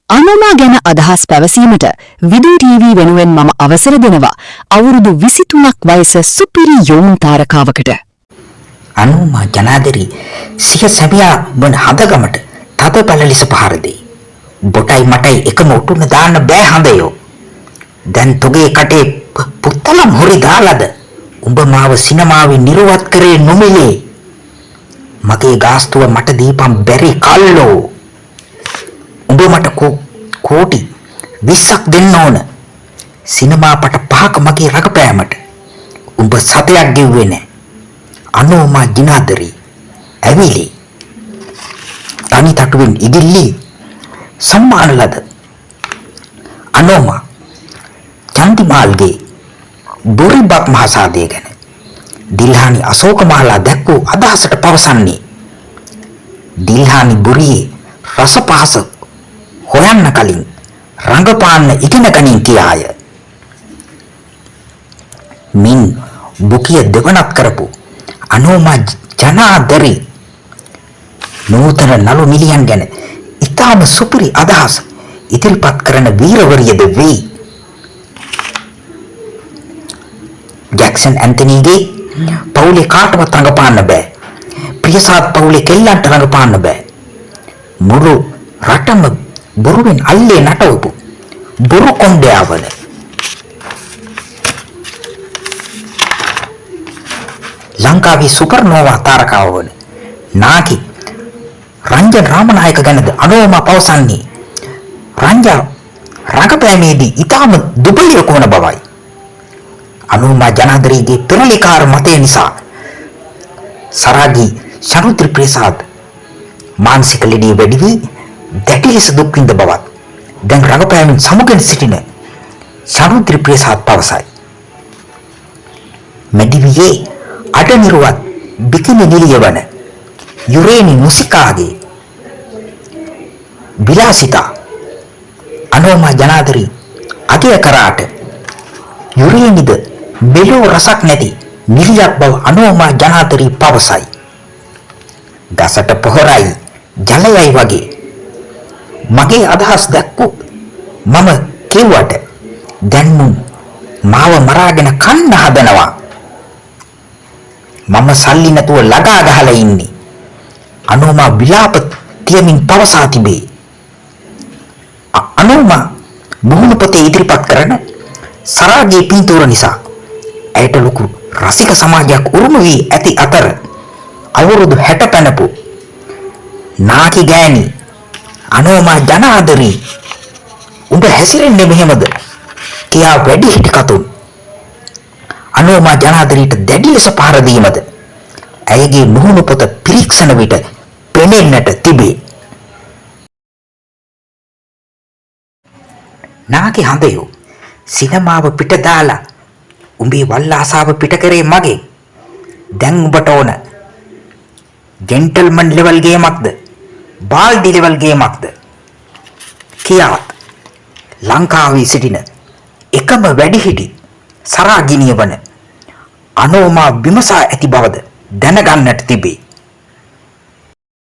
අනුමා ගැන අදහස් පැවසීමට විදු ටීවී වෙනුවෙන් මම අවසර දෙනවා අවුරුදු 23ක් වයස සුපිරි යොමු තාරකාවකට. අනුමා ජනාධරි සිය සැමියා වන හදගමට තද බල ලෙස පහර දෙයි. බොටයි මටයි එකම උටුන දාන්න බෑ හඳයෝ. දැන් තොගේ කටේ පුත්තලම් හොරි දාලාද? උඹ මාව සිනමාවේ නිර්වත් කරේ නොමිලේ. මගේ ගාස්තුව මට දීපම් බැරි කල්ලෝ. උඹ මට කෝටි 20ක් දෙන්න ඕන. සිනමා පට 5ක මගේ රඟපෑමට. උඹ සතයක් ගෙව්වේ නෑ. අනෝමා ජිනාදරි ඇවිලි. තනි තටුවෙන් ඉදිල්ලි සම්මාන ලද අනෝමා චන්දිමාල්ගේ බොරිබක් මහසාදය ගැන දිල්හානි අශෝක මහලා දැක්වූ අදහසට පවසන්නේ දිල්හානි බුරියේ රස පහස හොයන්න කලින් රංගපාන්න ඉගෙන ගනින් කියාය. මින් බුකිය දෙවනත් කරපු අනෝමා ජනාදරි නූතන නළු නිලියන් ගැන ඉතාම සුපිරි අදහස් ඉදිරිපත් කරන වීරවරියද වෙයි. ජැක්සන් ඇන්තනීගේ පවුලේ කාටවත් රඟපාන්න බෑ. ප්‍රියසාද් පවුලේ කෙල්ලන්ට රඟපාන්න බෑ. මුළු රටම බොරුවෙන් අල්ලේ නටවපු බොරු කොණ්ඩයාවල ලංකාවේ සුපර්නෝවා තාරකාව වන නාකි රංජන් රාමනායක ගැනද අනෝමා පවසන්නේ රංජා රඟපෑමේදී ඉතාම දුබලියක වන බවයි. අනෝමා ජනාධරීගේ පෙරලිකාර මතය නිසා සරාගී ශරුත්‍රි ප්‍රසාද් මානසික ලෙඩේ වැඩි වී දැඩි ලෙස දුක් විඳ බවත් දැන් රඟපෑමෙන් සමුගෙන සිටින ශරුත්‍රි ප්‍රසාද් පවසයි. මෙදිවියේ අඩනිරුවත් බිකිනි නිලියවන යුරේනි මුසිකාගේ විලාසිතා අනෝමා ජනාධරි අගය කරාට යුරේනිද මෙලෝ රසක් නැති නිලියක් බව අනෝමා ජනාධරි පවසයි. දසට පොහොරයි ජලයයි වගේ මගේ අදහස් දැක්කු මම කිව්වට දැන් මාව මරාගෙන කන්න හදනවා. මම සල්ලි නැතුව ලගා ගහලා ඉන්නේ. අනෝමා විලාප තියමින් පවසා තිබේ. අනෝමා මුහුණ පොතේ ඉදිරිපත් කරන සරාගේ පින්තූර නිසා ඇයට ලොකු රසික සමාජයක් උරුම වී ඇති අතර අවුරුදු 60 පැනපු නාකි ගෑණි අනෝමා ජනාධරි උඹ හැසිරෙන්නේ මෙහෙමද කියා වැඩි හිටි කතුන් අනෝමා ජනාධරීට දැඩි ලෙස පහර දීමද ඇයගේ මුහුණ පොත පිරික්සන විට පෙනෙන්නට තිබේ. නාකි හඳයෝ සිනමාව පිට දාලා උඹේ වල්ලාසාව පිට කරේ මගේ. දැන් උඹට ඕන ජෙන්ටල්මන් ලෙවල් ගේමක්ද බාල්දි ලෙවල් ගේමක්ද කියාත් ලංකාවේ සිටින එකම වැඩිහිටි සරාගිනිය වන අනෝමා විමසා ඇති බවද දැනගන්නට තිබේ.